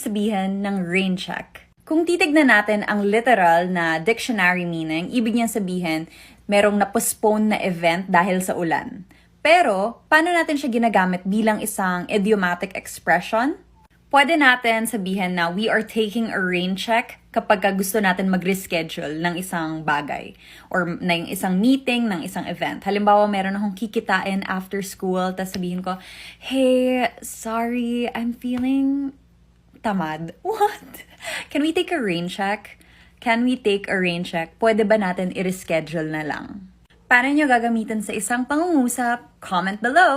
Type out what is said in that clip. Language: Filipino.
sabihin ng rain check. Kung titignan natin ang literal na dictionary meaning, ibig niyang sabihin merong na-postpone na event dahil sa ulan. Pero, paano natin siya ginagamit bilang isang idiomatic expression? Pwede natin sabihin na we are taking a rain check kapag gusto natin mag-reschedule ng isang bagay or ng isang meeting, ng isang event. Halimbawa, meron akong kikitain after school, tapos sabihin ko, hey, sorry, I'm feeling tamad. What? Can we take a rain check? Can we take a rain check? Pwede ba natin i-reschedule na lang? Paano nyo gagamitin sa isang pangungusap? Comment below!